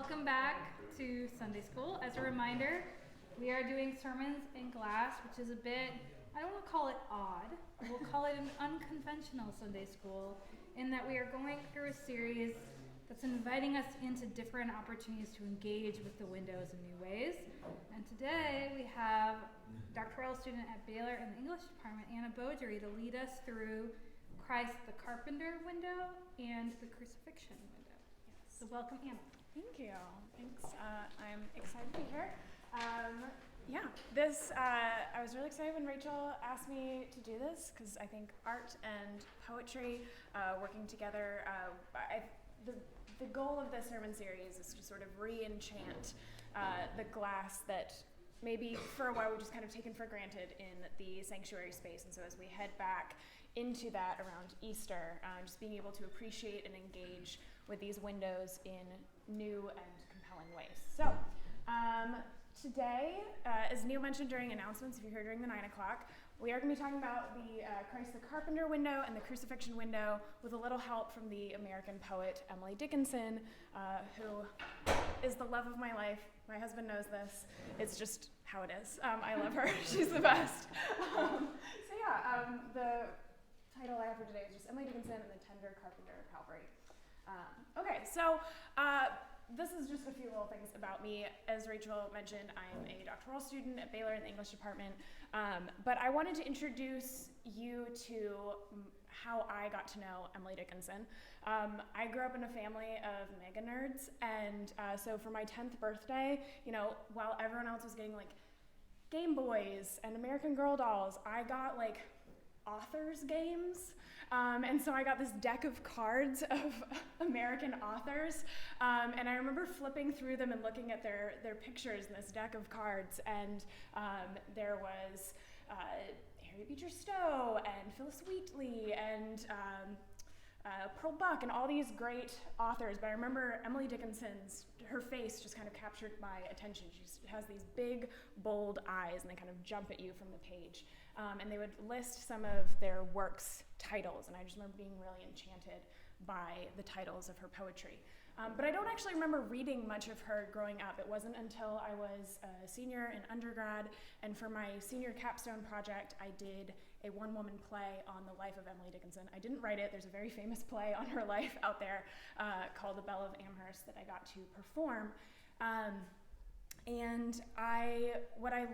Welcome back to Sunday School. As a reminder, we are doing sermons in glass, which is a bit, I don't want to call it odd, we'll call it an unconventional Sunday School, in that we are going through a series that's inviting us into different opportunities to engage with the windows in new ways. And today we have doctoral student at Baylor in the English department, Anna Beaudry, to lead us through Christ the Carpenter window and the Crucifixion window. Yes. So welcome, Anna. Thank you. Thanks. I'm excited to be here. I was really excited when Rachel asked me to do this because I think art and poetry working together, the goal of this sermon series is to sort of re-enchant the glass that maybe for a while we've just kind of taken for granted in the sanctuary space. And so as we head back into that around Easter, just being able to appreciate and engage with these windows in new and compelling ways. So today, as Neil mentioned during announcements, if you're here during the 9 o'clock, we are going to be talking about the Christ the Carpenter window and the Crucifixion window with a little help from the American poet Emily Dickinson, who is the love of my life. My husband knows this. It's just how it is. I love her. She's the best. The title I have for today is just Emily Dickinson and the Tender Carpenter of Calvary. This is just a few little things about me. As Rachel mentioned, I'm a doctoral student at Baylor in the English department, but I wanted to introduce you to how I got to know Emily Dickinson. I grew up in a family of mega nerds, and so for my 10th birthday, while everyone else was getting like Game Boys and American Girl dolls, I got like authors' games. And so I got this deck of cards of American authors, and I remember flipping through them and looking at their pictures in this deck of cards, and there was Harriet Beecher Stowe and Phyllis Wheatley and Pearl Buck and all these great authors. But I remember Emily Dickinson's, her face just kind of captured my attention. She has these big, bold eyes, and they kind of jump at you from the page. And they would list some of their works' titles, and I just remember being really enchanted by the titles of her poetry. But I don't actually remember reading much of her growing up. It wasn't until I was a senior in undergrad, and for my senior capstone project, I did a one-woman play on the life of Emily Dickinson. I didn't write it. There's a very famous play on her life out there called The Belle of Amherst that I got to perform. What I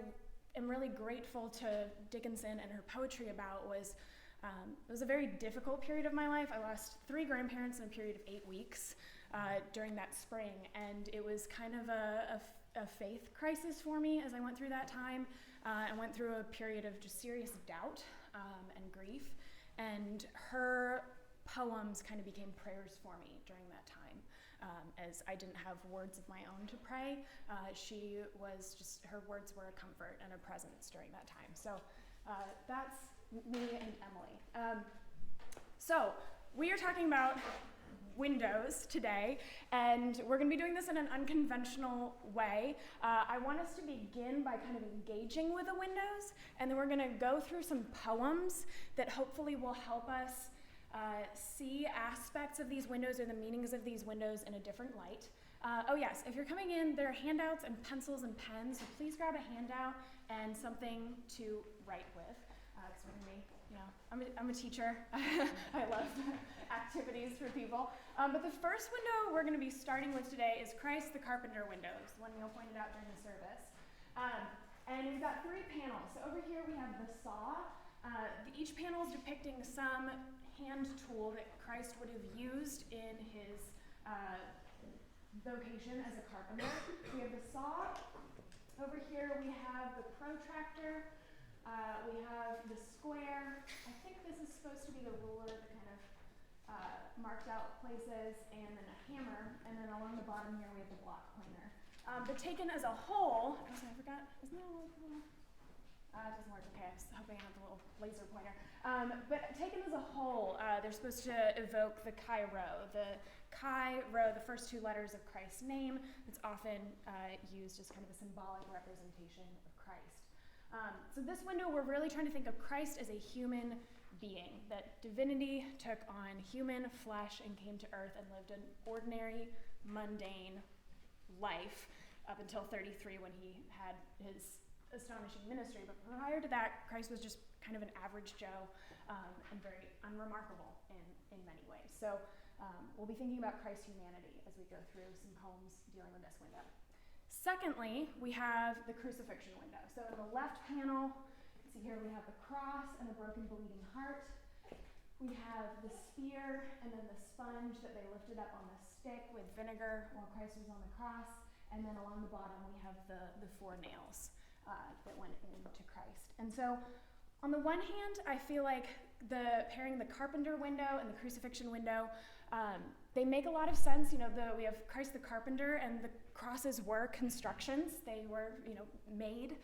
am really grateful to Dickinson and her poetry about was it was a very difficult period of my life. I lost 3 grandparents in a period of 8 weeks during that spring, and it was kind of a faith crisis for me as I went through that time. I went through a period of just serious doubt and grief, and her poems kind of became prayers for me during that time. As I didn't have words of my own to pray, her words were a comfort and a presence during that time. So that's me and Emily. So we are talking about windows today, and we're going to be doing this in an unconventional way. I want us to begin by kind of engaging with the windows, and then we're going to go through some poems that hopefully will help us see aspects of these windows or the meanings of these windows in a different light. Yes, if you're coming in, there are handouts and pencils and pens, so please grab a handout and something to write with. Because we're going to be, I'm a teacher. I love activities for people. But the first window we're going to be starting with today is Christ the Carpenter window. It's the one Neil pointed out during the service. And we've got 3 panels. So over here we have the saw. Each panel is depicting some hand tool that Christ would have used in his vocation as a carpenter. We have the saw. Over here we have the protractor. We have the square. I think this is supposed to be the ruler that kind of marked out places, and then a hammer, and then along the bottom here we have the block pointer. But taken as a whole, I forgot, isn't that a little? It doesn't work. Okay, I was hoping I had the little laser pointer. But taken as a whole, they're supposed to evoke the Chi Rho. The Chi Rho, the first 2 letters of Christ's name, it's often used as kind of a symbolic representation of Christ. So this window, we're really trying to think of Christ as a human being, that divinity took on human flesh and came to earth and lived an ordinary, mundane life up until 33 when he had his astonishing ministry. But prior to that, Christ was just kind of an average Joe and very unremarkable in many ways. So we'll be thinking about Christ's humanity as we go through some poems dealing with this window. Secondly, we have the Crucifixion Window. So in the left panel, you can see here we have the cross and the broken, bleeding heart. We have the spear and then the sponge that they lifted up on the stick with vinegar while Christ was on the cross. And then along the bottom, we have the 4 nails that went into Christ. And so on the one hand, I feel like pairing the Carpenter window and the Crucifixion window, they make a lot of sense. We have Christ the Carpenter, and the crosses were constructions. They were, made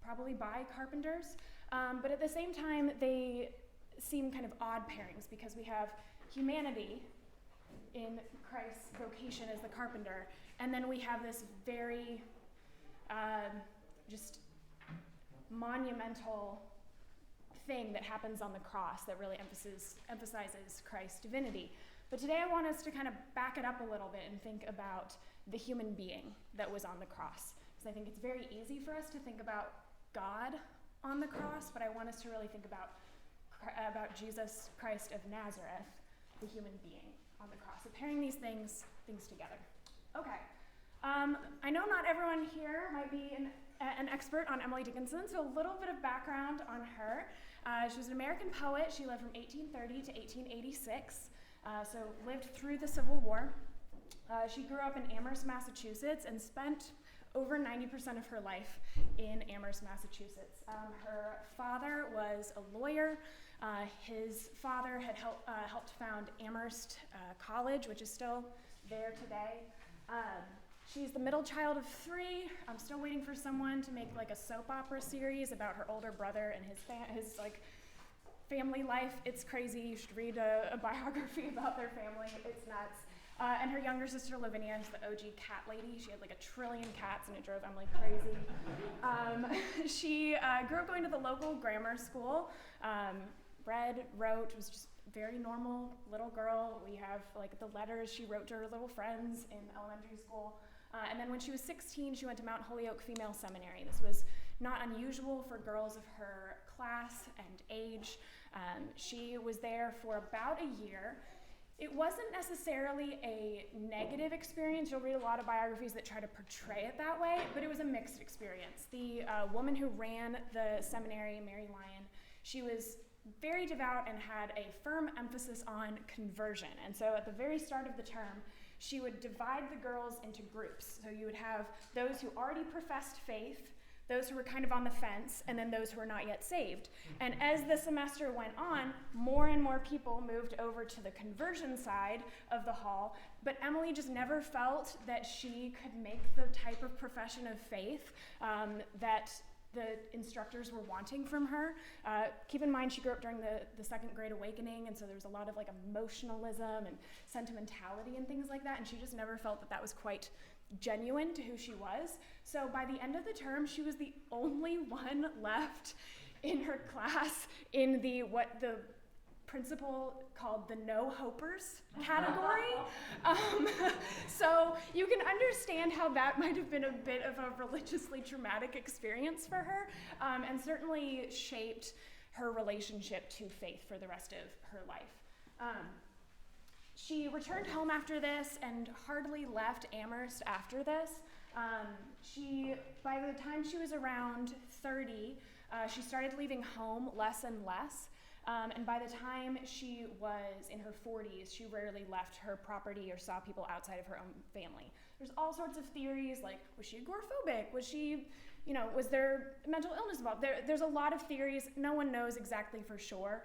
probably by carpenters. But at the same time, they seem kind of odd pairings because we have humanity in Christ's vocation as the carpenter, and then we have this very just monumental thing that happens on the cross that really emphasizes Christ's divinity. But today I want us to kind of back it up a little bit and think about the human being that was on the cross. Because I think it's very easy for us to think about God on the cross, but I want us to really think about Jesus Christ of Nazareth, the human being on the cross. So pairing these things together. Okay. I know not everyone here might be an expert on Emily Dickinson, so a little bit of background on her. She was an American poet. She lived from 1830 to 1886, so lived through the Civil War. She grew up in Amherst, Massachusetts, and spent over 90% of her life in Amherst, Massachusetts. Her father was a lawyer. His father had helped found Amherst College, which is still there today. She's the middle child of 3. I'm still waiting for someone to make like a soap opera series about her older brother and his family life. It's crazy. You should read a biography about their family. It's nuts. And her younger sister Lavinia is the OG cat lady. She had like 1 trillion cats, and it drove Emily crazy. She grew up going to the local grammar school. Read, wrote, was just a very normal little girl. We have like the letters she wrote to her little friends in elementary school. And then when she was 16, she went to Mount Holyoke Female Seminary. This was not unusual for girls of her class and age. She was there for about a year. It wasn't necessarily a negative experience. You'll read a lot of biographies that try to portray it that way, but it was a mixed experience. The woman who ran the seminary, Mary Lyon, she was very devout and had a firm emphasis on conversion. And so at the very start of the term, she would divide the girls into groups. So you would have those who already professed faith, those who were kind of on the fence, and then those who were not yet saved. And as the semester went on, more and more people moved over to the conversion side of the hall, but Emily just never felt that she could make the type of profession of faith that the instructors were wanting from her. Keep in mind, she grew up during the Second Great Awakening, and so there was a lot of like emotionalism and sentimentality and things like that, and she just never felt that was quite genuine to who she was. So by the end of the term, she was the only one left in her class in what the principal called the no hopers category. So you can understand how that might have been a bit of a religiously traumatic experience for her, and certainly shaped her relationship to faith for the rest of her life. She returned home after this and hardly left Amherst after this. By the time she was around 30, she started leaving home less and less. And by the time she was in her 40s, she rarely left her property or saw people outside of her own family. There's all sorts of theories, like, was she agoraphobic? Was she, was there mental illness involved? There's a lot of theories. No one knows exactly for sure.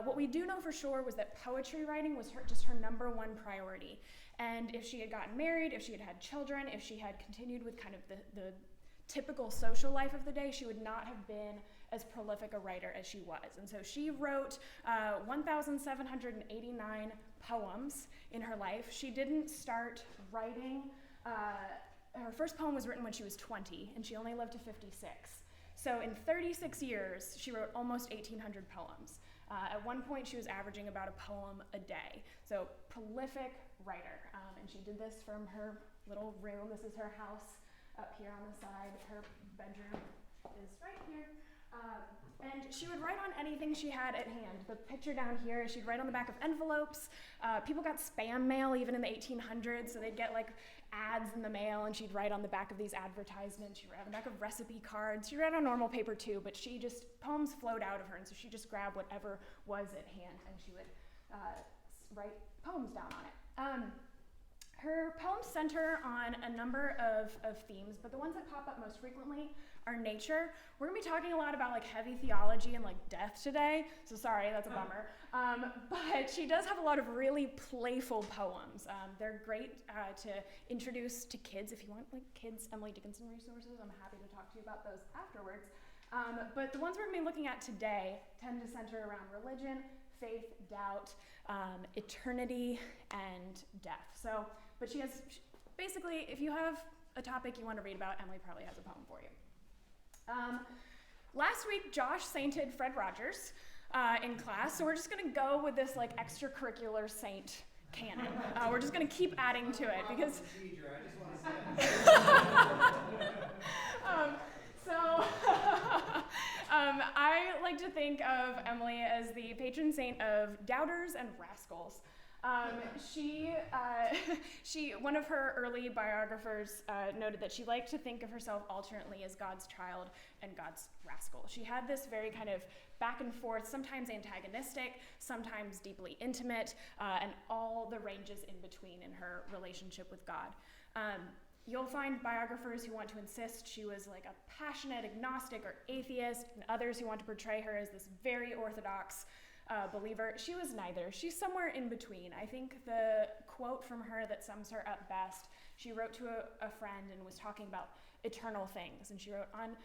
What we do know for sure was that poetry writing was just her number one priority. And if she had gotten married, if she had had children, if she had continued with kind of the typical social life of the day, she would not have been as prolific a writer as she was. And so she wrote 1,789 poems in her life. She didn't start writing, her first poem was written when she was 20, and she only lived to 56. So in 36 years, she wrote almost 1,800 poems. At one point, she was averaging about a poem a day. So prolific writer. And she did this from her little room. This is her house up here on the side. Her bedroom is right here. And she would write on anything she had at hand. The picture down here, she'd write on the back of envelopes. People got spam mail even in the 1800s, so they'd get like ads in the mail, and she'd write on the back of these advertisements. She'd write on the back of recipe cards. She'd write on normal paper too, but poems flowed out of her, and so she just grabbed whatever was at hand, and she would write poems down on it. Her poems center on a number of themes, but the ones that pop up most frequently are nature. We're gonna be talking a lot about like heavy theology and like death today, so sorry, that's a bummer. But she does have a lot of really playful poems. They're great to introduce to kids. If you want like kids Emily Dickinson resources, I'm happy to talk to you about those afterwards. But the ones we're gonna be looking at today tend to center around religion, faith, doubt, eternity, and death. But basically, if you have a topic you want to read about, Emily probably has a poem for you. Last week, Josh sainted Fred Rogers in class, so we're just going to go with this like extracurricular saint canon. We're just going to keep adding to it because. I like to think of Emily as the patron saint of doubters and rascals. One of her early biographers noted that she liked to think of herself alternately as God's child and God's rascal. She had this very kind of back and forth, sometimes antagonistic, sometimes deeply intimate, and all the ranges in between in her relationship with God. You'll find biographers who want to insist she was like a passionate agnostic or atheist, and others who want to portray her as this very orthodox believer. She was neither. She's somewhere in between. I think the quote from her that sums her up best, she wrote to a friend and was talking about eternal things. And she wrote, on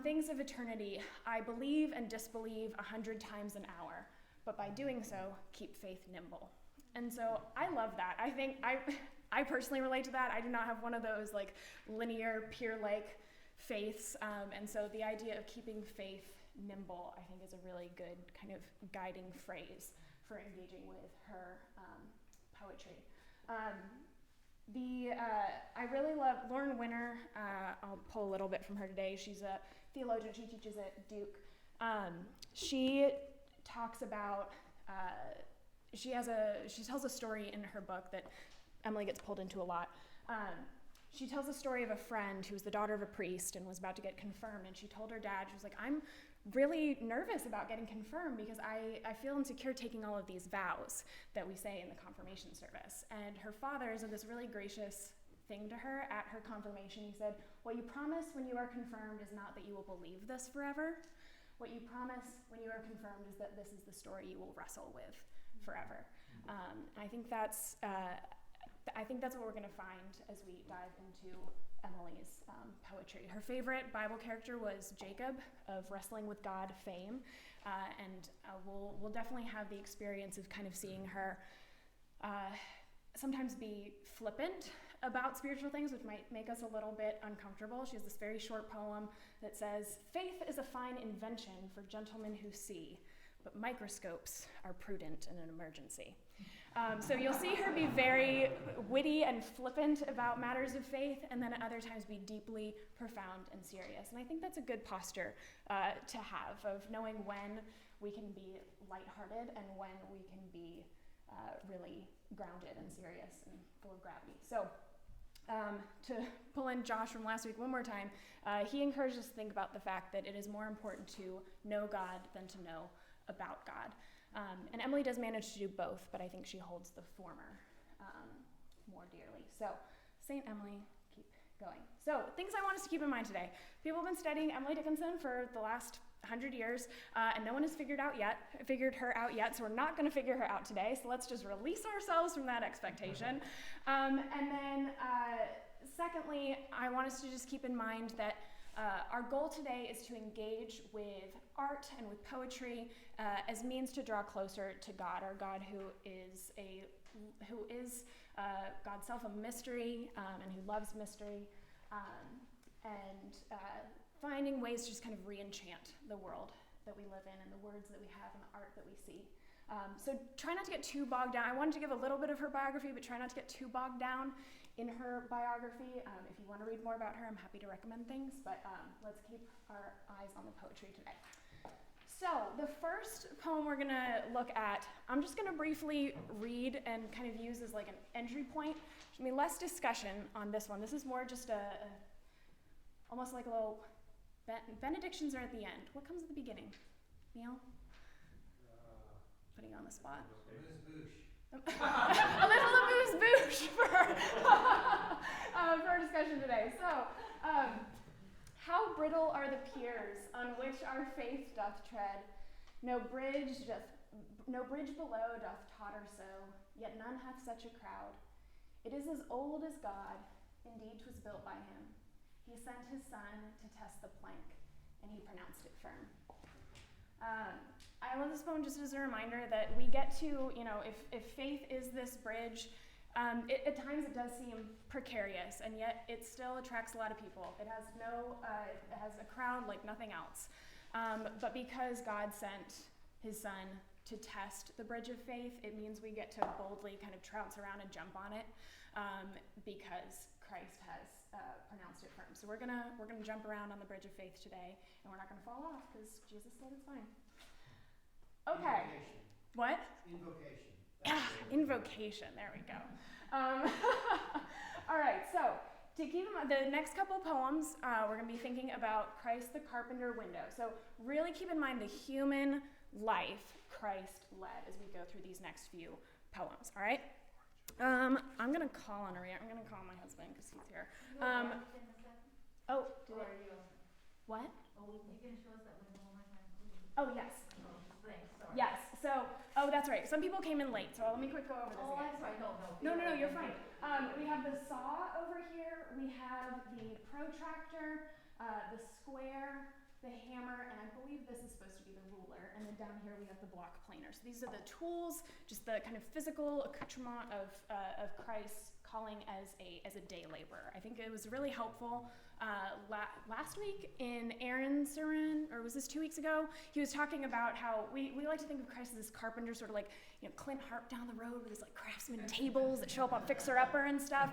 things of eternity, I believe and disbelieve 100 times an hour, but by doing so, keep faith nimble. And so I love that. I think I personally relate to that. I do not have one of those like linear, peer-like faiths. And so the idea of keeping faith nimble, I think, is a really good kind of guiding phrase for engaging with her poetry. I really love Lauren Winner. I'll pull a little bit from her today. She's a theologian. She teaches at Duke. She talks about, she tells a story in her book that Emily gets pulled into a lot. She tells a story of a friend who was the daughter of a priest and was about to get confirmed, and she told her dad, she was like, I'm really nervous about getting confirmed because I feel insecure taking all of these vows that we say in the confirmation service. And her father said this really gracious thing to her at her confirmation. He said, what you promise when you are confirmed is not that you will believe this forever. What you promise when you are confirmed is that this is the story you will wrestle with forever. I think that's what we're going to find as we dive into Emily's poetry. Her favorite Bible character was Jacob of Wrestling with God fame, and we'll definitely have the experience of kind of seeing her sometimes be flippant about spiritual things, which might make us a little bit uncomfortable. She has this very short poem that says, faith is a fine invention for gentlemen who see, but microscopes are prudent in an emergency. So you'll see her be very witty and flippant about matters of faith, and then at other times be deeply profound and serious. And I think that's a good posture to have, of knowing when we can be lighthearted and when we can be really grounded and serious and full of gravity. So to pull in Josh from last week one more time, he encouraged us to think about the fact that it is more important to know God than to know about God. And Emily does manage to do both, but I think she holds the former more dearly. So, St. Emily, keep going. So, things I want us to keep in mind today. People have been studying Emily Dickinson for the last 100 years, and no one has figured her out yet, so we're not going to figure her out today. So let's just release ourselves from that expectation. And then, secondly, I want us to just keep in mind that our goal today is to engage with art and with poetry as means to draw closer to God, our God who is God's self a mystery and who loves mystery, and finding ways to just kind of re-enchant the world that we live in and the words that we have and the art that we see. So try not to get too bogged down. I wanted to give a little bit of her biography, but try not to get too bogged down in her biography. If you want to read more about her, I'm happy to recommend things, but let's keep our eyes on the poetry today. So the first poem we're going to look at, I'm just going to briefly read and kind of use as like an entry point. There's going to be less discussion on this one. This is more just almost like a little, benedictions are at the end. What comes at the beginning? Neil? Putting you on the spot. A little amuse-bouche for our discussion today. So, how brittle are the piers on which our faith doth tread? No bridge below doth totter so, yet none hath such a crowd. It is as old as God, indeed 'twas built by him. He sent his son to test the plank, and he pronounced it firm. I love this poem just as a reminder that we get to, if faith is this bridge, at times it does seem precarious, and yet it still attracts a lot of people. It has it has a crowd like nothing else. But because God sent his son to test the bridge of faith, it means we get to boldly kind of trounce around and jump on it, because Christ has pronounced it firm. So we're gonna jump around on the bridge of faith today, and we're not gonna fall off because Jesus said it's fine. Okay. Invocation. What? Invocation. Invocation. There we go. All right. So to keep in mind, the next couple poems, we're gonna be thinking about Christ the Carpenter Window. So really keep in mind the human life Christ led as we go through these next few poems. All right. I'm gonna call on Maria. I'm gonna call my husband because he's here. What? Oh, you can show us that window one more time, please. Oh, yes. Oh, thanks, sorry. Yes. So, that's right. Some people came in late, so let me quick go over this Oh, again. I'm sorry, no. No, you're fine. We have the saw over here. We have the protractor, the square, the hammer, and I believe this is supposed to be the ruler. And then down here we have the block planer. So these are the tools, just the kind of physical accoutrement of Christ calling as a day laborer. I think it was really helpful. Last week in Aaron's sermon, or was this 2 weeks ago, he was talking about how we like to think of Christ as this carpenter, sort of like Clint Hart down the road with his like craftsman tables that show up on Fixer Upper and stuff.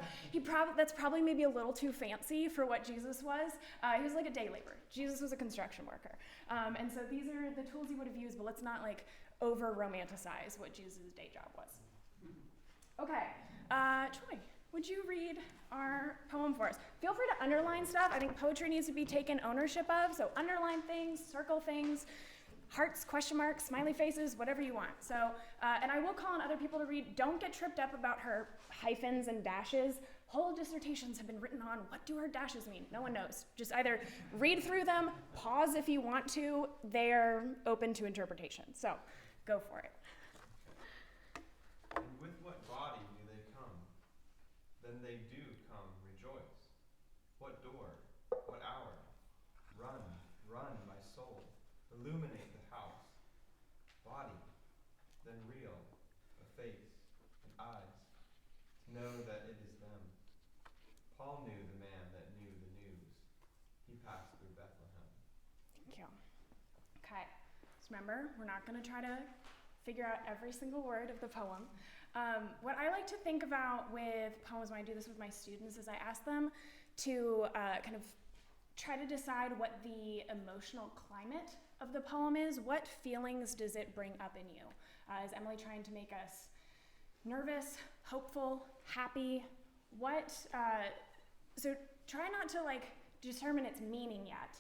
That's probably maybe a little too fancy for what Jesus was. He was like a day laborer. Jesus was a construction worker, and so these are the tools he would have used. But let's not like over romanticize what Jesus' day job was. Okay, Troy, would you read our poem for us? Feel free to underline stuff. I think poetry needs to be taken ownership of, so underline things, circle things, hearts, question marks, smiley faces, whatever you want. So, and I will call on other people to read. Don't get tripped up about her hyphens and dashes. Whole dissertations have been written on what do her dashes mean. No one knows. Just either read through them, pause if you want to. They're open to interpretation. So, go for it. And with what body do they come? Then they do come, rejoice. What door? What hour? Run, run, my soul. Illuminate the house. Body, then real, a face, and eyes. To know that it is them. Paul knew the man that knew the news. He passed through Bethlehem. Thank you. Okay. Just remember, we're not going to try to figure out every single word of the poem. What I like to think about with poems when I do this with my students is I ask them to kind of try to decide what the emotional climate of the poem is. What feelings does it bring up in you? Is Emily trying to make us nervous, hopeful, happy? So try not to determine its meaning yet,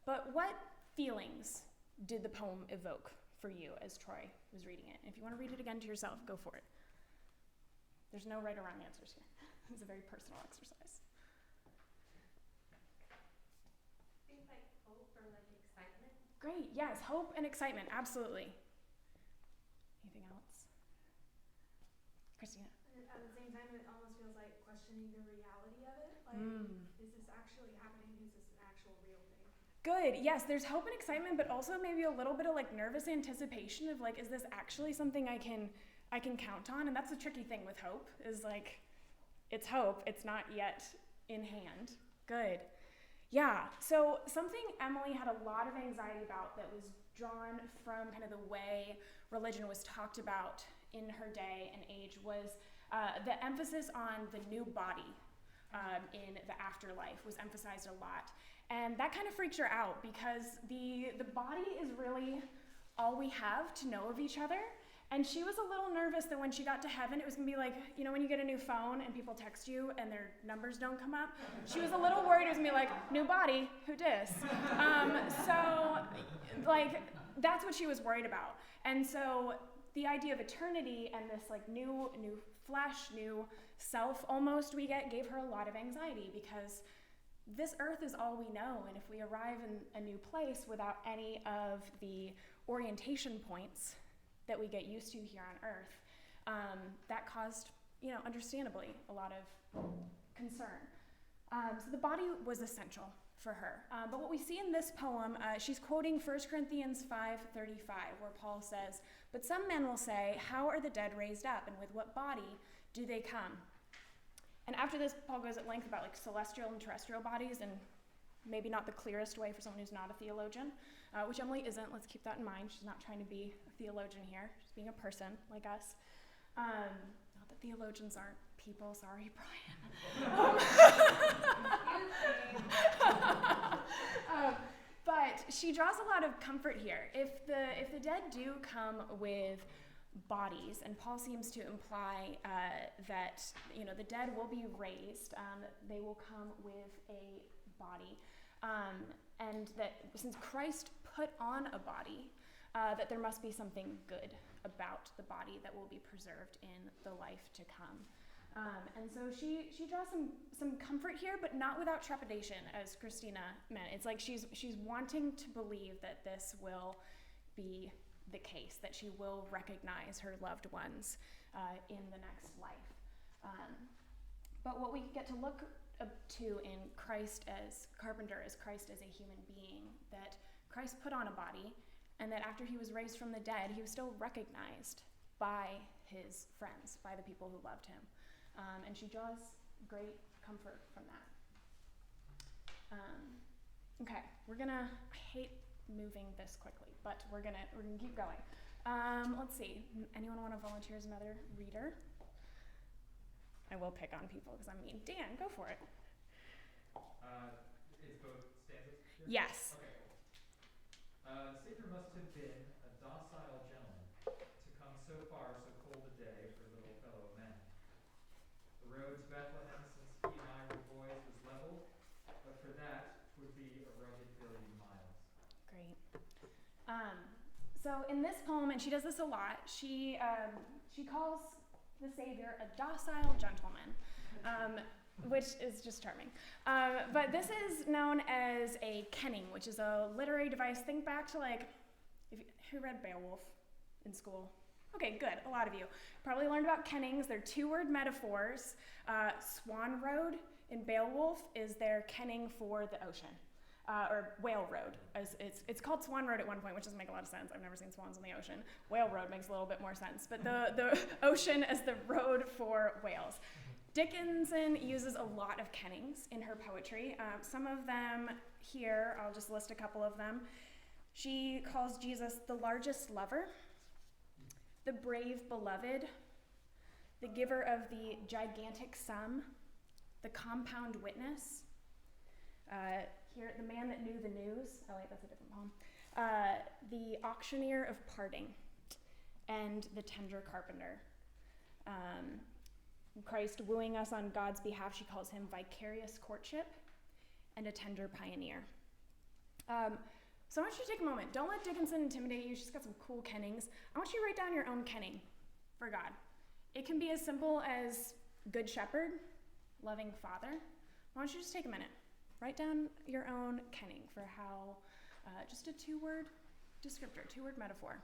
but what feelings did the poem evoke for you as Troy was reading it? If you want to read it again to yourself, go for it. There's no right or wrong answers here. It's a very personal exercise. Things like hope or like excitement. Great, yes, hope and excitement, absolutely. Anything else? Christina? At the same time, it almost feels like questioning the reality of it. Is this actually happening? Is this an actual real thing? Good, yes, there's hope and excitement, but also maybe a little bit of nervous anticipation of is this actually something I can count on? And that's the tricky thing with hope, is it's hope, it's not yet in hand. Good. Yeah, so something Emily had a lot of anxiety about that was drawn from kind of the way religion was talked about in her day and age was the emphasis on the new body in the afterlife was emphasized a lot. And that kind of freaks her out because the body is really all we have to know of each other. And she was a little nervous that when she got to heaven, it was gonna be like, you know, when you get a new phone and people text you and their numbers don't come up? She was a little worried it was gonna be like, new body, who dis? So, like, that's what she was worried about. And so the idea of eternity and this like new flesh, new self almost we get gave her a lot of anxiety because this earth is all we know. And if we arrive in a new place without any of the orientation points that we get used to here on earth, that caused, you know, understandably, a lot of concern. So the body was essential for her. But what we see in this poem, she's quoting 1 Corinthians 5:35, where Paul says, "But some men will say, how are the dead raised up, and with what body do they come?" And after this, Paul goes at length about like celestial and terrestrial bodies, and maybe not the clearest way for someone who's not a theologian, which Emily isn't. Let's keep that in mind. She's not trying to be a theologian here. She's being a person like us. Not that theologians aren't people. Sorry, Brian. But she draws a lot of comfort here. If the dead do come with bodies, and Paul seems to imply that, you know, the dead will be raised, that they will come with a body, and that since Christ put on a body, that there must be something good about the body that will be preserved in the life to come. And so she draws some comfort here, but not without trepidation, as Christina meant. It's like she's wanting to believe that this will be the case, that she will recognize her loved ones in the next life. But what we get to look up to in Christ as Carpenter is Christ as a human being, that Christ put on a body, and that after he was raised from the dead, he was still recognized by his friends, by the people who loved him. And she draws great comfort from that. Okay, I hate moving this quickly, but we're gonna keep going. Let's see, anyone want to volunteer as another reader? I will pick on people because I'm mean. Dan, go for it. It's both stanzas here? Yes. Okay, cool. The Savior must have been a docile gentleman to come so far so cold a day for little fellow men. The road to Bethlehem, since he and I were boys, was level, but for that, 'twould be a rugged billion miles. Great. So in this poem, and she does this a lot, she calls the Savior a docile gentleman, which is just charming. But this is known as a kenning, which is a literary device. Think back to who read Beowulf in school? Okay, good, a lot of you. Probably learned about kennings. They're two-word metaphors. Swan Road in Beowulf is their kenning for the ocean. Or Whale Road, as it's called Swan Road at one point, which doesn't make a lot of sense. I've never seen swans on the ocean. Whale Road makes a little bit more sense, but the ocean as the road for whales. Dickinson uses a lot of kennings in her poetry. Some of them here, I'll just list a couple of them. She calls Jesus the largest lover, the brave beloved, the giver of the gigantic sum, the compound witness, here, the man that knew the news. Oh wait, that's a different poem. The auctioneer of parting, and the tender carpenter. Christ wooing us on God's behalf, she calls him vicarious courtship, and a tender pioneer. So I want you to take a moment. Don't let Dickinson intimidate you. She's got some cool kennings. I want you to write down your own kenning for God. It can be as simple as good shepherd, loving father. I want you to just take a minute. Write down your own kenning for how, just a two-word descriptor, two-word metaphor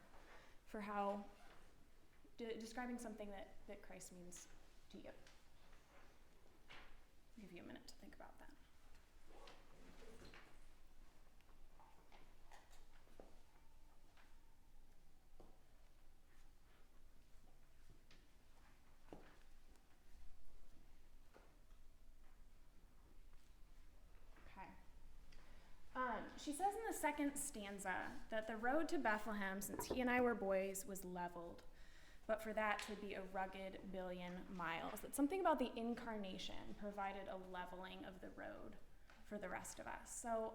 for how, describing something that Christ means to you. I'll give you a minute to think about that. she says in the second stanza that the road to Bethlehem, since he and I were boys, was leveled, but for that 'twould be a rugged billion miles. That something about the incarnation provided a leveling of the road for the rest of us. So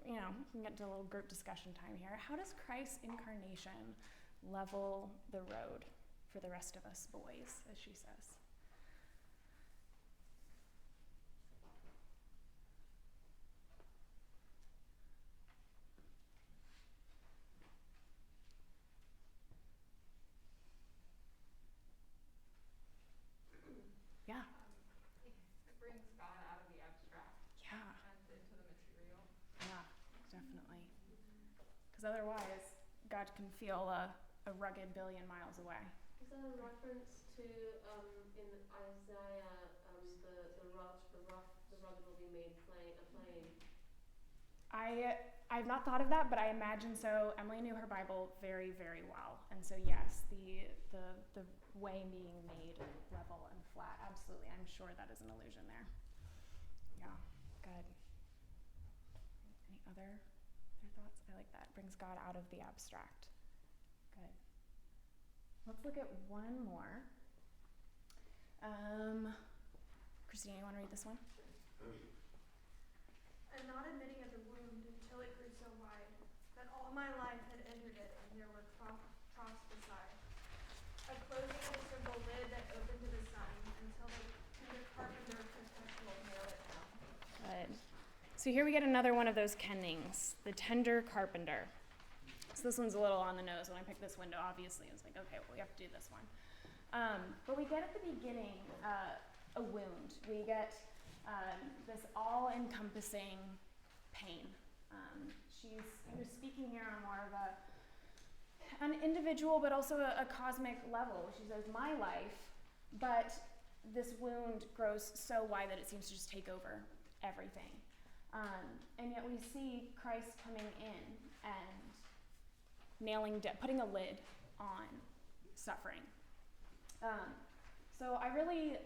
we can get into a little group discussion time here. How does Christ's incarnation level the road for the rest of us boys, as she says? Yeah. It brings God out of the abstract Yeah. and into the material. Yeah, definitely. Because otherwise, God can feel a rugged billion miles away. Is that a reference to in Isaiah the rugged will be made plain? I've not thought of that, but I imagine so. Emily knew her Bible very, very well, and so yes, the way being made level and flat. Absolutely, I'm sure that is an allusion there. Yeah, good. Any other thoughts? I like that. Brings God out of the abstract. Good. Let's look at one more. Christina, you want to read this one? And not admitting of the wound until it grew so wide that all my life had entered it, and there were troughs beside. A closing and a simple lid that opened to the sun until the tender carpenter perpetual nail it down. Good. So here we get another one of those kennings, the tender carpenter. So this one's a little on the nose. When I picked this window, obviously, I was like, okay, well, we have to do this one. But we get at the beginning a wound. We get this all-encompassing pain. She's speaking here on more of an individual, but also a cosmic level. She says, my life, but this wound grows so wide that it seems to just take over everything. And yet we see Christ coming in and putting a lid on suffering. So I really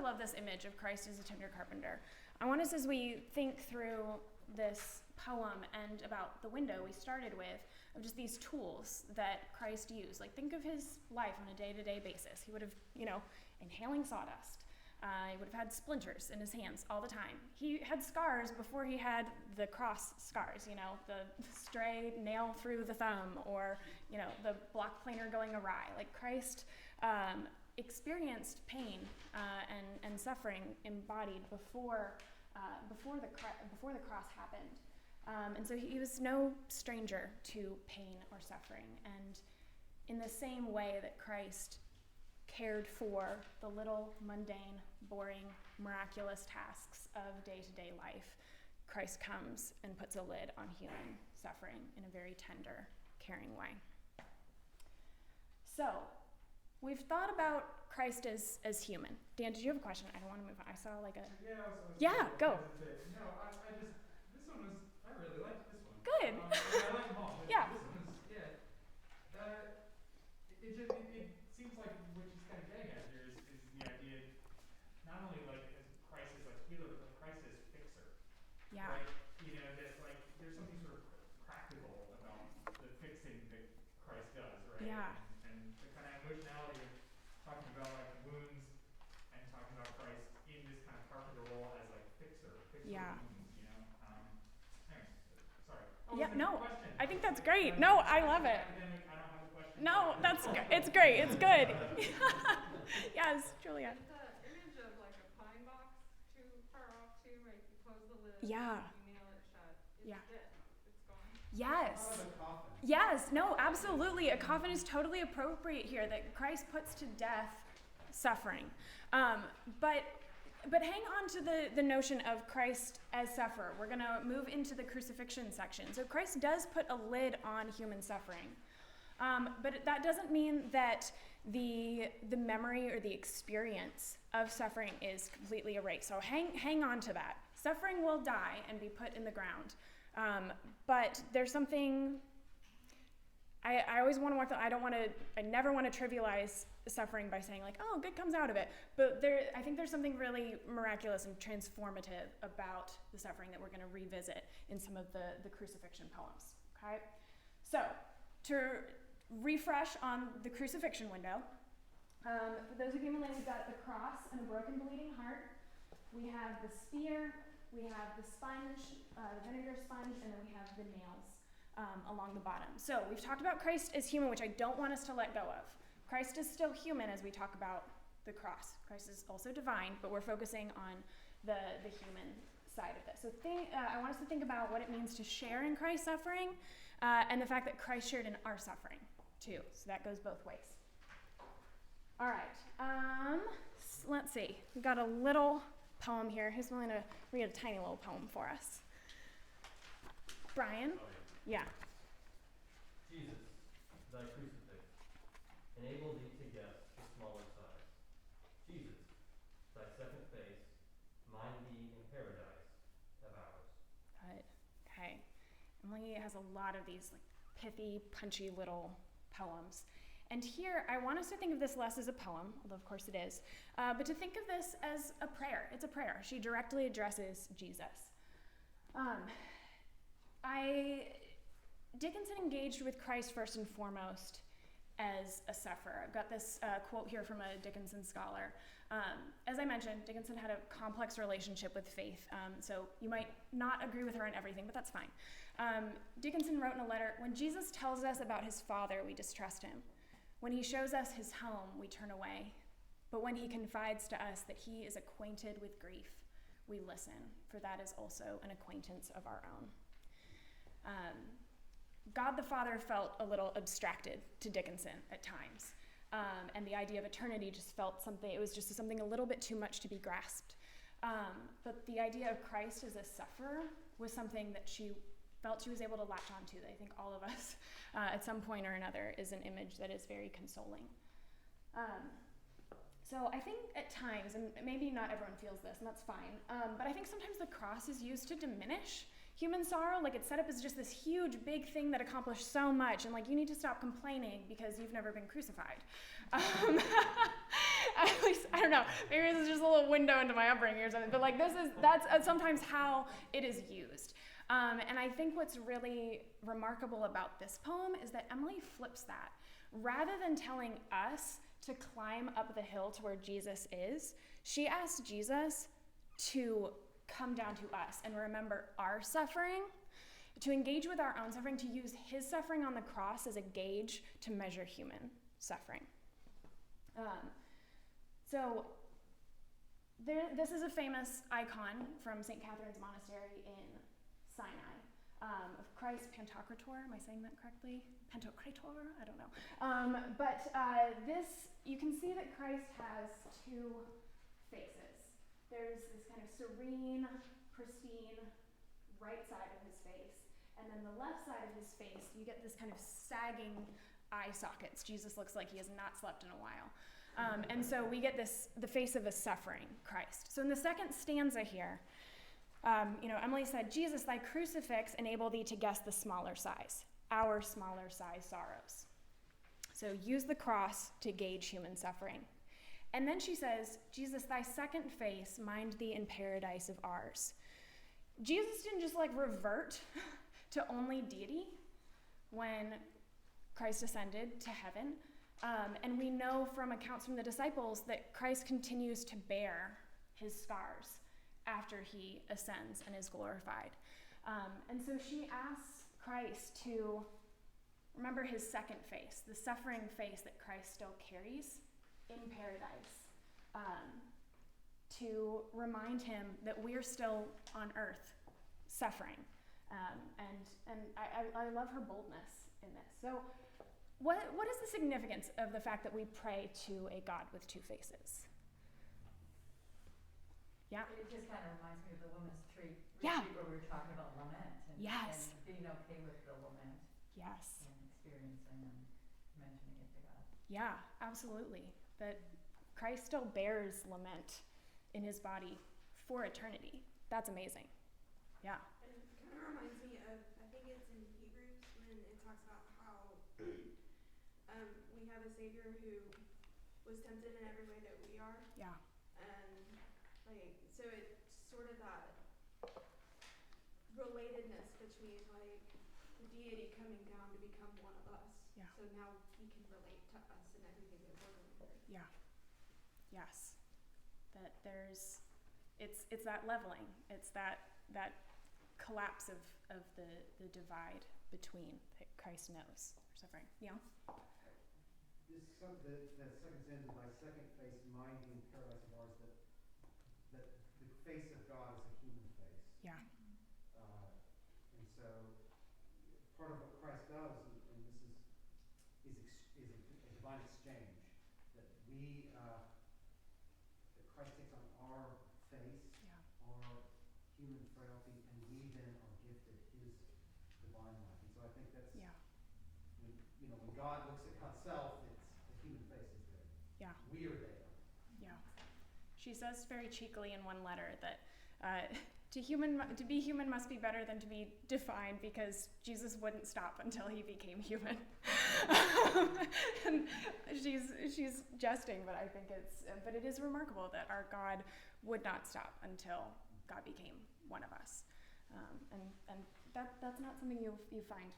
love this image of Christ as a tender carpenter. I want us, as we think through this poem and about the window we started with, of just these tools that Christ used. Like, think of his life on a day-to-day basis. He would have, inhaling sawdust. He would have had splinters in his hands all the time. He had scars before he had the cross scars, the stray nail through the thumb, or, the block planer going awry. Like, Christ experienced pain and suffering embodied before the cross happened, and so he was no stranger to pain or suffering. And in the same way that Christ cared for the little mundane, boring, miraculous tasks of day-to-day life, Christ comes and puts a lid on human suffering in a very tender, caring way. So, we've thought about Christ as human. Dan, did you have a question? I don't want to move on. I saw like a... Yeah, go. No, this one was, I really liked this one. Good. I like them all. But Yeah. This one was, it seems like what she's kind of getting at here is the idea, not only like as Christ as like healer, but like Christ as fixer. Yeah. Right? That like there's something sort of practical about the fixing that Christ does, right? Yeah. And the kind of emotionality of talking about like wounds and talking about Christ in this kind of carpenter role as like fixer Yeah. wounds, Anyway, sorry. Yeah, Almost no, a question. I think that's great. No, I love it. Academic, I don't have a question. No, it's great. It's good. Yes, Julia. Is the image of like a pine box too far off too, right? You close the lid, Yeah. you nail it shut. It's Yeah. dead. It's gone. Yes. How about a coffin? Yes, no, absolutely. A coffin is totally appropriate here, that Christ puts to death suffering. But hang on to the notion of Christ as sufferer. We're going to move into the crucifixion section. So Christ does put a lid on human suffering. But that doesn't mean that the memory or the experience of suffering is completely erased. So hang on to that. Suffering will die and be put in the ground. But there's something I always want to walk I never want to trivialize suffering by saying like, oh, good comes out of it. But I think there's something really miraculous and transformative about the suffering that we're going to revisit in some of the crucifixion poems, okay? So, to refresh on the crucifixion window, for those of you in the lane, we've got the cross and a broken, bleeding heart. We have the spear, we have the sponge, the vinegar sponge, and then we have the nails along the bottom. So we've talked about Christ as human, which I don't want us to let go of. Christ is still human as we talk about the cross. Christ is also divine, but we're focusing on the human side of this. So I want us to think about what it means to share in Christ's suffering and the fact that Christ shared in our suffering too. So that goes both ways. All right. Let's see. We've got a little poem here. Who's willing to read a tiny little poem for us? Brian? Oh, Yeah. Jesus, thy crucifix, enable thee to guess the smaller size. Jesus, thy second face, mind thee in paradise of ours. Good. Okay. Emily has a lot of these like pithy, punchy little poems. And here, I want us to think of this less as a poem, although of course it is, but to think of this as a prayer. It's a prayer. She directly addresses Jesus. Dickinson engaged with Christ first and foremost as a sufferer. I've got this quote here from a Dickinson scholar. As I mentioned, Dickinson had a complex relationship with faith, so you might not agree with her on everything, but that's fine. Dickinson wrote in a letter, "When Jesus tells us about his Father, we distrust him. When he shows us his home, we turn away. But when he confides to us that he is acquainted with grief, we listen, for that is also an acquaintance of our own." God the Father felt a little abstracted to Dickinson at times. And the idea of eternity just felt it was just something a little bit too much to be grasped. But the idea of Christ as a sufferer was something that she felt she was able to latch onto, that I think all of us at some point or another is an image that is very consoling. So I think at times, and maybe not everyone feels this, and that's fine, but I think sometimes the cross is used to diminish human sorrow. Like it's set up as just this huge, big thing that accomplished so much, and like you need to stop complaining because you've never been crucified. At least, I don't know, maybe this is just a little window into my upbringing or something, but like that's sometimes how it is used. And I think what's really remarkable about this poem is that Emily flips that. Rather than telling us to climb up the hill to where Jesus is, she asks Jesus to come down to us and remember our suffering, to engage with our own suffering, to use his suffering on the cross as a gauge to measure human suffering. This is a famous icon from St. Catherine's Monastery in Sinai of Christ Pantocrator. Am I saying that correctly? Pantocrator? I don't know. But you can see that Christ has two faces. There's this kind of serene, pristine right side of his face, and then the left side of his face, you get this kind of sagging eye sockets. Jesus looks like he has not slept in a while. And so we get the face of a suffering Christ. So in the second stanza here, Emily said, "Jesus, thy crucifix enable thee to guess the smaller size, our smaller size sorrows." So use the cross to gauge human suffering. And then she says, "Jesus, thy second face, mind thee in paradise of ours." Jesus didn't just revert to only deity when Christ ascended to heaven. And we know from accounts from the disciples that Christ continues to bear his scars after he ascends and is glorified. And so she asks Christ to remember his second face, the suffering face that Christ still carries in paradise, to remind him that we're still on earth suffering. And I love her boldness in this. So what is the significance of the fact that we pray to a God with two faces? Yeah. It just kind of reminds me of the women's retreat Yeah. where we were talking about lament and, Yes. and being okay with the lament Yes. and experiencing and mentioning it to God. Yeah, absolutely. That Christ still bears lament in his body for eternity. That's amazing. Yeah. And it kind of reminds me of, I think it's in Hebrews when it talks about how Savior who was tempted in every way that we are. Yeah. And like, so it's sort of that relatedness between like the deity coming down to become one of us. Yeah. So now he can relate to us and everything that we're going through. Yeah. Yes. That there's, it's that leveling. It's that collapse of the divide between that Christ knows suffering. Yeah. The second stanza, my second face, mine being paradise of ours, that the face of God is a human face. Yeah. And so part of what Christ does, and this is a divine exchange, that that Christ takes on our face, our human frailty, and we then are gifted his divine life. And so I think that's, when God looks at God's self, it's the human face is there. Yeah. We are there. Yeah. She says very cheekily in one letter that to be human must be better than to be defined, because Jesus wouldn't stop until he became human. And she's jesting, but I think but it is remarkable that our God would not stop until God became one of us. And that's not something you find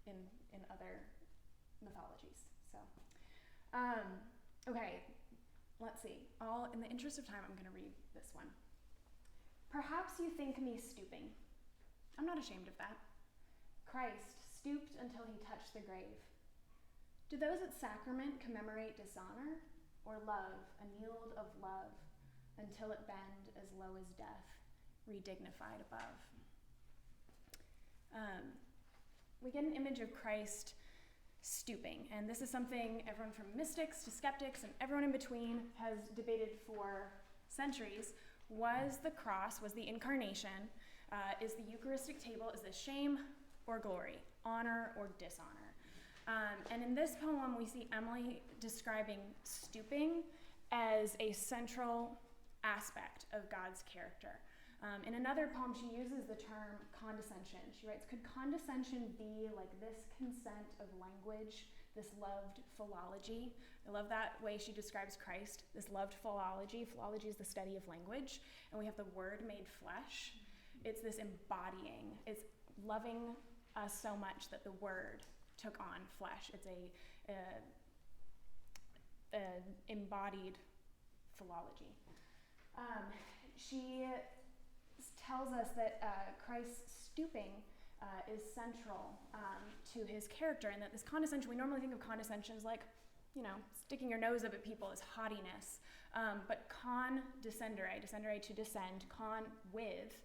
in other mythologies. So, okay, let's see. In the interest of time, I'm going to read this one. Perhaps you think me stooping. I'm not ashamed of that. Christ stooped until he touched the grave. Do those at sacrament commemorate dishonor, or love, annealed of love, until it bend as low as death, redignified above? We get an image of Christ stooping, and this is something everyone from mystics to skeptics and everyone in between has debated for centuries. Was the cross, was the incarnation, is the Eucharistic table, is this shame or glory, honor or dishonor? And in this poem, we see Emily describing stooping as a central aspect of God's character. In another poem, she uses the term condescension. She writes, could condescension be like this consent of language, this loved philology? I love that way she describes Christ, this loved philology. Philology is the study of language, and we have the word made flesh. It's this embodying. It's loving us so much that the word took on flesh. It's a embodied philology. She tells us that Christ's stooping is central to his character, and that this condescension, we normally think of condescension as like, sticking your nose up at people is haughtiness. But descendere to descend, con with.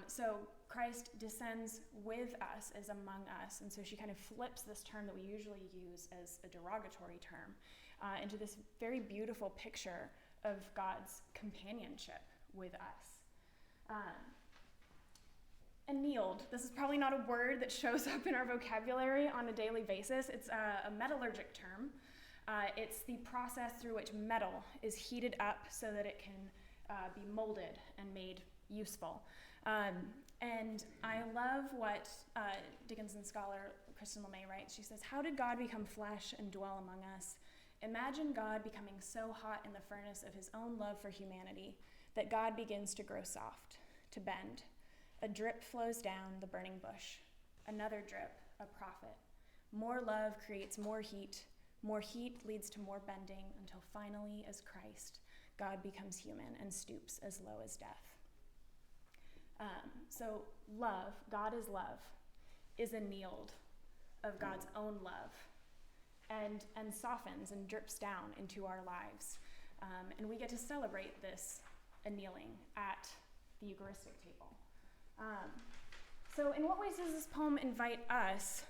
So Christ descends with us, is among us. And so she kind of flips this term that we usually use as a derogatory term into this very beautiful picture of God's companionship with us. Annealed. This is probably not a word that shows up in our vocabulary on a daily basis. It's a metallurgic term. It's the process through which metal is heated up so that it can be molded and made useful. And I love what Dickinson scholar Kristen LeMay writes. She says, how did God become flesh and dwell among us? Imagine God becoming so hot in the furnace of his own love for humanity that God begins to grow soft, to bend. A drip flows down the burning bush. Another drip, a prophet. More love creates more heat. More heat leads to more bending until finally, as Christ, God becomes human and stoops as low as death. So love, God is love, is annealed of God's own love and softens and drips down into our lives. And we get to celebrate this annealing at the Eucharistic table. So in what ways does this poem invite us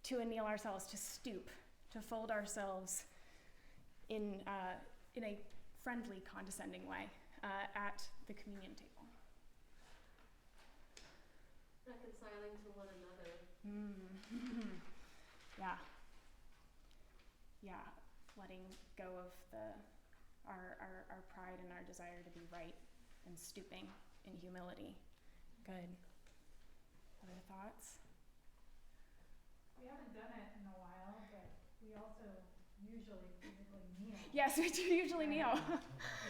to anneal ourselves, to stoop, to fold ourselves in a friendly, condescending way at the communion table? Reconciling to one another. Yeah, letting go of our pride and our desire to be right and stooping in humility. Good. Other thoughts? We haven't done it in a while, but we also usually physically kneel. Yes, we do usually kneel.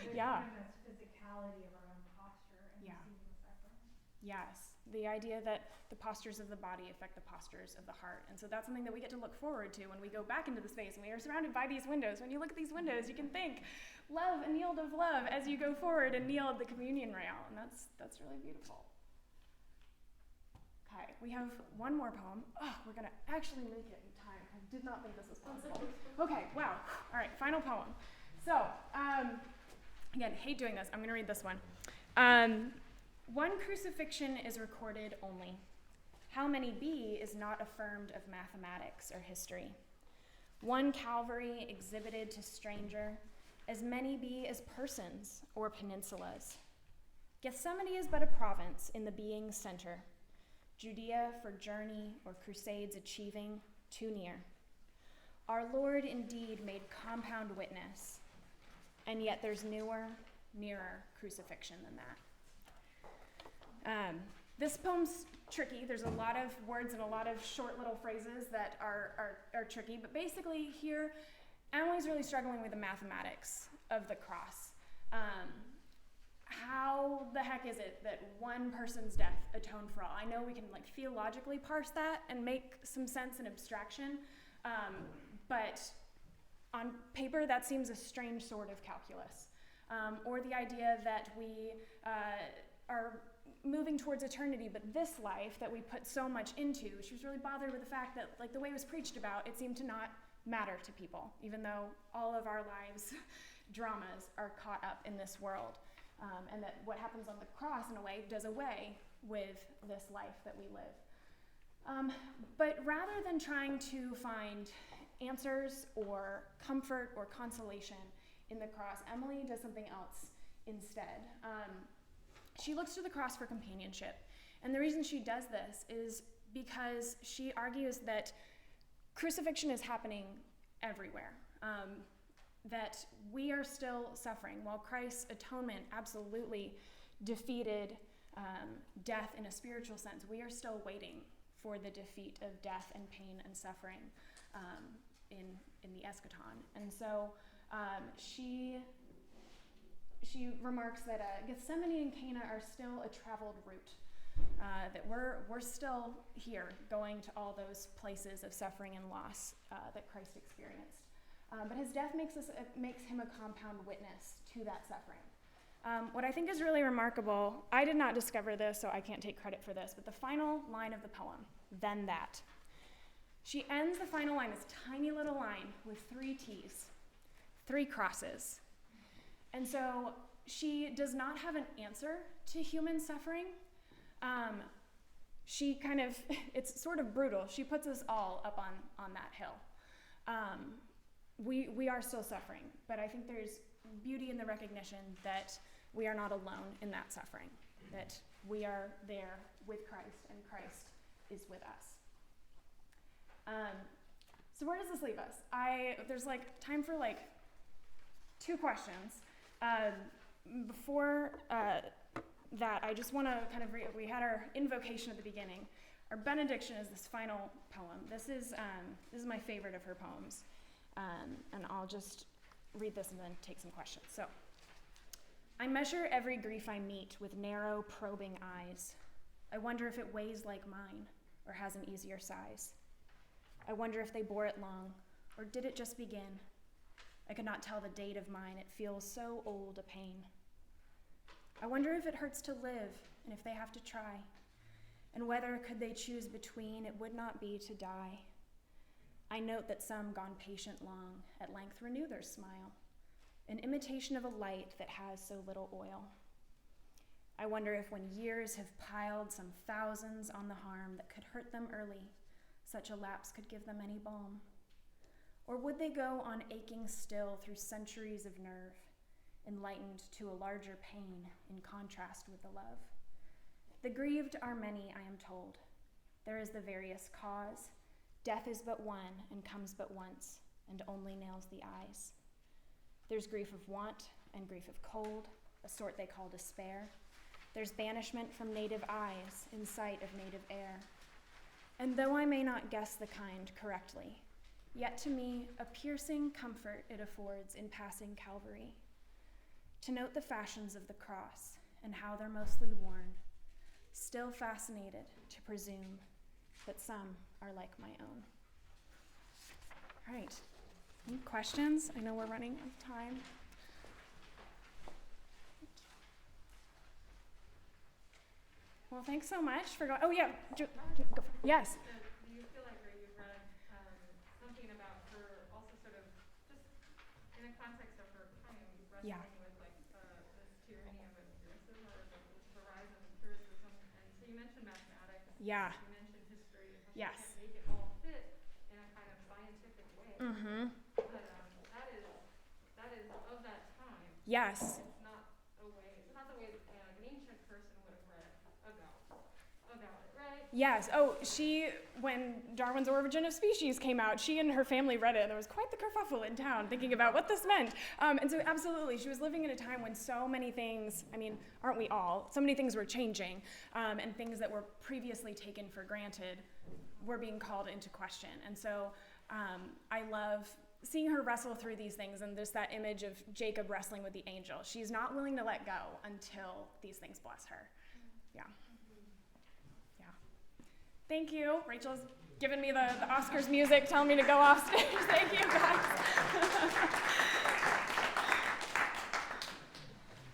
There's Yeah. kind of this physicality of our own posture and Yeah. receiving the sacrament. Yes, the idea that the postures of the body affect the postures of the heart. And so that's something that we get to look forward to when we go back into the space and we are surrounded by these windows. When you look at these windows, you can think, love and yield of love as you go forward and kneel at the communion rail. And that's really beautiful. Okay, we have one more poem. Oh, we're going to actually make it in time. I did not think this was possible. Okay, wow. All right, final poem. So, again, hate doing this. I'm going to read this one. One crucifixion is recorded only. How many be is not affirmed of mathematics or history. One Calvary exhibited to stranger, as many be as persons or peninsulas. Gethsemane is but a province in the being's center. Judea for journey or crusades achieving, too near. Our Lord indeed made compound witness, and yet there's nearer crucifixion than that. This poem's tricky. There's a lot of words and a lot of short little phrases that are tricky, but basically here, Emily's really struggling with the mathematics of the cross. How the heck is it that one person's death atoned for all? I know we can theologically parse that and make some sense and abstraction, but on paper that seems a strange sort of calculus. Or the idea that we are moving towards eternity, but this life that we put so much into, she was really bothered with the fact that the way it was preached about, it seemed to not matter to people, even though all of our lives' dramas are caught up in this world. And that what happens on the cross, in a way, does away with this life that we live. But rather than trying to find answers or comfort or consolation in the cross, Emily does something else instead. She looks to the cross for companionship. And the reason she does this is because she argues that crucifixion is happening everywhere. That we are still suffering. While Christ's atonement absolutely defeated death in a spiritual sense, we are still waiting for the defeat of death and pain and suffering in the eschaton. And so she remarks that Gethsemane and Cana are still a traveled route, that we're still here going to all those places of suffering and loss that Christ experienced. But his death makes him a compound witness to that suffering. What I think is really remarkable, I did not discover this, so I can't take credit for this, but the final line of the poem, "Then that." She ends the final line, this tiny little line, with 3 T's, 3 crosses. And so she does not have an answer to human suffering. She kind of, it's sort of brutal. She puts us all up on that hill. We are still suffering, but I think there's beauty in the recognition that we are not alone in that suffering, that we are there with Christ and Christ is with us. So where does this leave us? There's time for 2 questions. Before that, I just want to kind of we had our invocation at the beginning. Our benediction is this final poem. This is my favorite of her poems. And I'll just read this and then take some questions. So, I measure every grief I meet with narrow, probing eyes. I wonder if it weighs like mine or has an easier size. I wonder if they bore it long, or did it just begin? I could not tell the date of mine, it feels so old a pain. I wonder if it hurts to live, and if they have to try, and whether could they choose between, it would not be to die. I note that some gone patient long, at length renew their smile, an imitation of a light that has so little oil. I wonder if when years have piled some thousands on the harm that could hurt them early, such a lapse could give them any balm. Or would they go on aching still through centuries of nerve, enlightened to a larger pain in contrast with the love? The grieved are many, I am told. There is the various cause. Death is but one and comes but once, and only nails the eyes. There's grief of want and grief of cold, a sort they call despair. There's banishment from native eyes in sight of native air. And though I may not guess the kind correctly, Yet to me, a piercing comfort it affords in passing Calvary, to note the fashions of the cross and how they're mostly worn, still fascinated to presume that some are like my own. All right, any questions? I know we're running out of time. Well, thanks so much for going. Oh, yeah. Go for it. Yes. Do you feel like you've read something about her also sort of just in the context of her time wrestling with like this tyranny of empiricism or the rise of empiricism? And so you mentioned mathematics. Yeah. You mentioned history. How Yes. she can't make it all fit in a kind of scientific way. Mm-hmm. But that is of that time. Yes. It's not the way that like an ancient person would have read about it, right? Yes. Oh, when Darwin's Origin of Species came out, she and her family read it, and there was quite the kerfuffle in town thinking about what this meant. And so absolutely, she was living in a time when so many things, I mean, aren't we all? So many things were changing, and things that were previously taken for granted were being called into question. And so I love seeing her wrestle through these things, and there's that image of Jacob wrestling with the angel. She's not willing to let go until these things bless her. Yeah. Yeah. Thank you. Rachel's given me the Oscars music, telling me to go off stage. Thank you, guys.